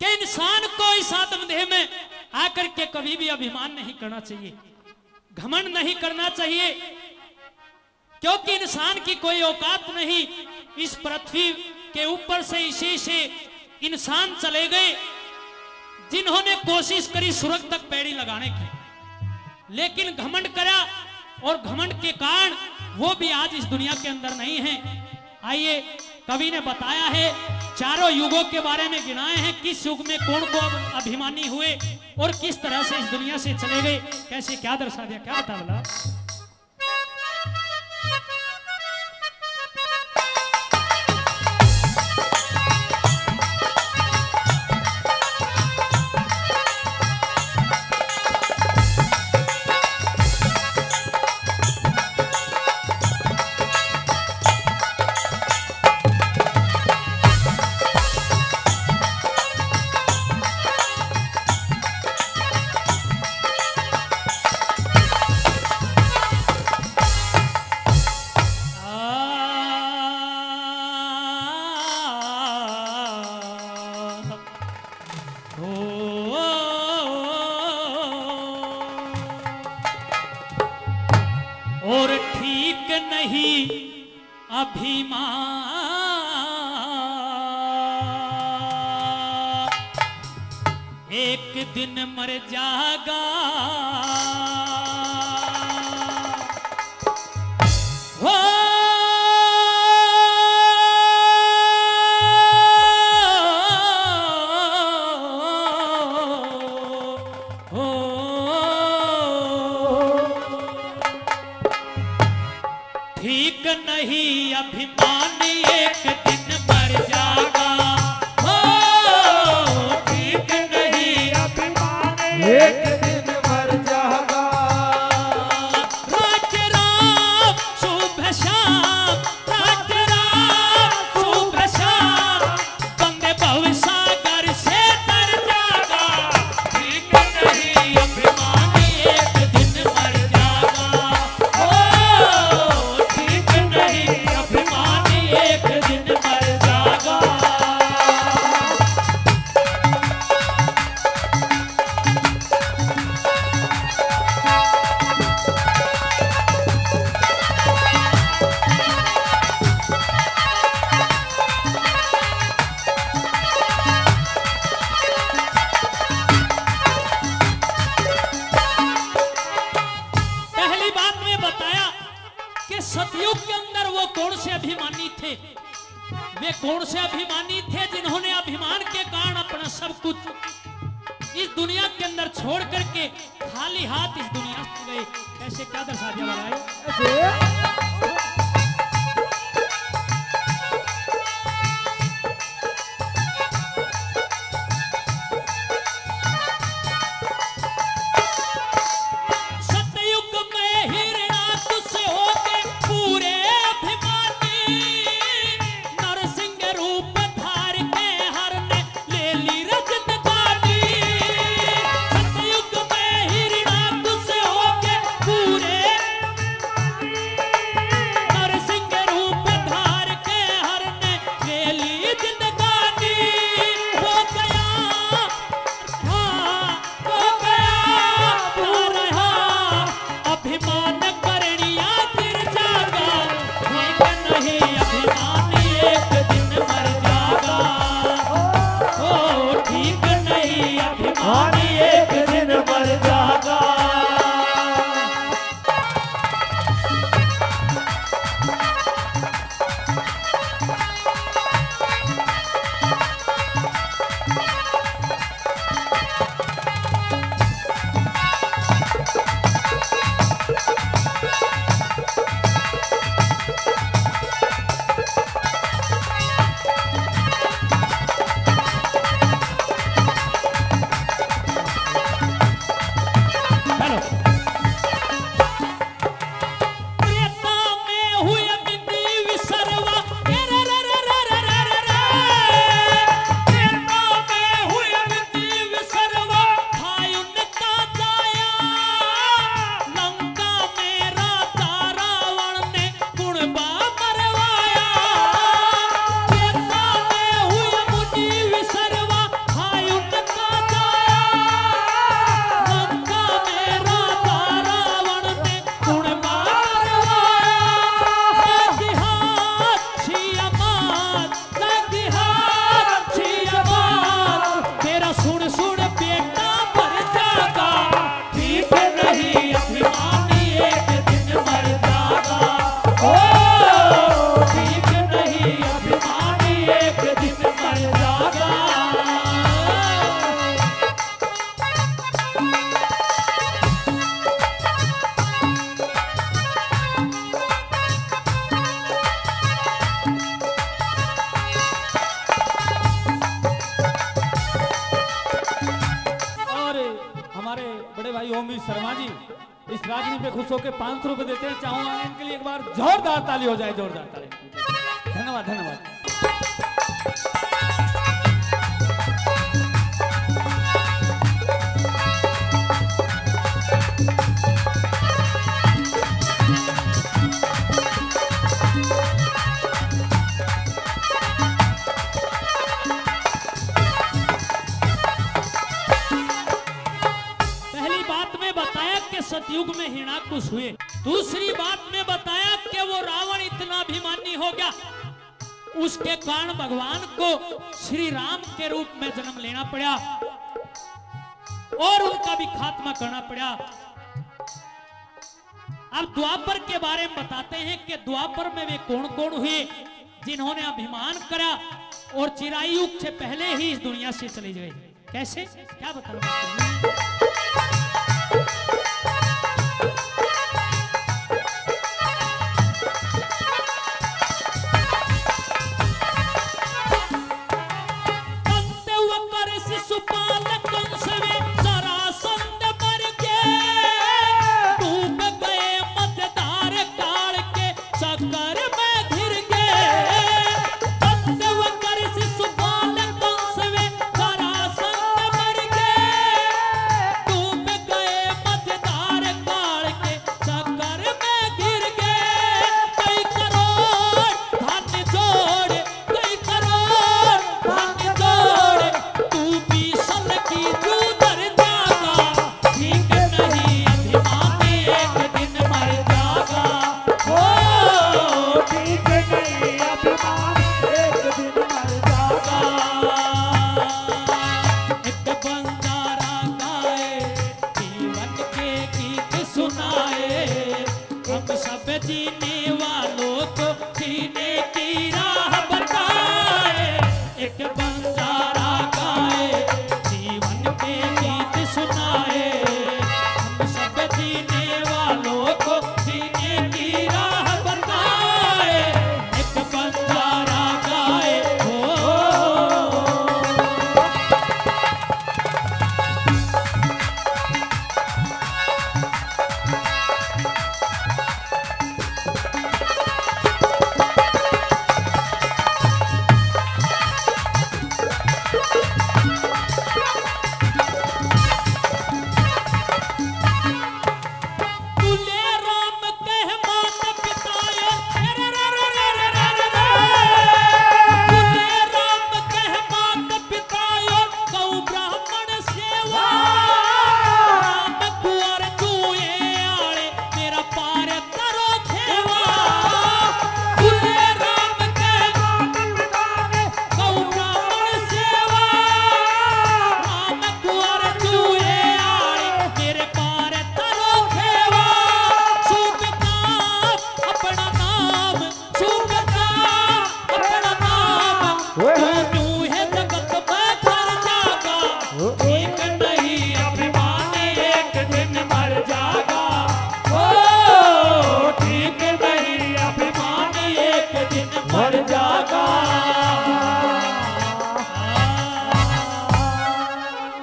कि इंसान को इस आत्मदेह में आकर के कभी भी अभिमान नहीं करना चाहिए, घमंड नहीं करना चाहिए, क्योंकि इंसान की कोई औकात नहीं। इस पृथ्वी के ऊपर से इसी से इंसान चले गए जिन्होंने कोशिश करी स्वर्ग तक पैड़ी लगाने की, लेकिन घमंड करा और घमंड के कारण वो भी आज इस दुनिया के अंदर नहीं है। आइए, कवि ने बताया है, चारों युगों के बारे में गिनाए हैं, किस युग में कौन कौन अभिमानी हुए और किस तरह से इस दुनिया से चले गए, कैसे क्या दर्शा दिया, क्या बता बोला। और ठीक नहीं अभिमान, एक दिन मर जाएगा। हो ठीक नहीं अभिमान, एक दिन मर जाएगा। हो ठीक नहीं अभिमान, एक दिन मर जाएगा। रात रात सुबह शाम, रात रात सुबह शाम, बंदे भव सागर से तर जाएगा। ठीक नहीं अभिमान, एक दिन मर जाएगा। हो ठीक नहीं अभिमान, एक दिन मर जाएगा। पहली बात में बताया कि सतयुग के अंदर वो कौन से अभिमानी थे, वे कौन से अभिमानी थे जिन्होंने अभिमान के कारण अपना सब कुछ इस दुनिया के अंदर छोड़ करके खाली हाथ इस दुनिया से गए। कैसे क्या दर्शा दिया भाई। सतयुग में हिरणातु से होके पूरे अभिमानी, नरसिंह रूप धार के हर ने ले ली रजतगानी। सतयुग में हिरणातु से होके पूरे नरसिंह रूप धार के हर ने ले ली जिंदगानी। हो गया हो गया रहा अभिमान करनिया फिर जागा। ठीक नहीं अभिमान, एक दिन मर जागा। ओ ठीक नहीं अभिमान, एक दिन मर जागा। बड़े भाई ओमी शर्मा जी इस रागनी पे खुश होकर 500 रुपए देते हैं। चाहूंगा इनके लिए एक बार जोरदार ताली हो जाए, जोरदार ताली। धन्यवाद धन्यवाद। सतयुग में हिरणाकुश हुए। दूसरी बात में बताया कि वो रावण इतना अभिमानी हो गया, उसके कारण भगवान को श्री राम के रूप में जन्म लेना पड़ा और उनका भी खात्मा करना पड़ा। अब द्वापर के बारे में बताते हैं कि द्वापर में वे कौन कौन हुए जिन्होंने अभिमान करा और चिरायुग से पहले ही इस दुनिया से चले गए। कैसे, क्या बताऊं? शिशुपाल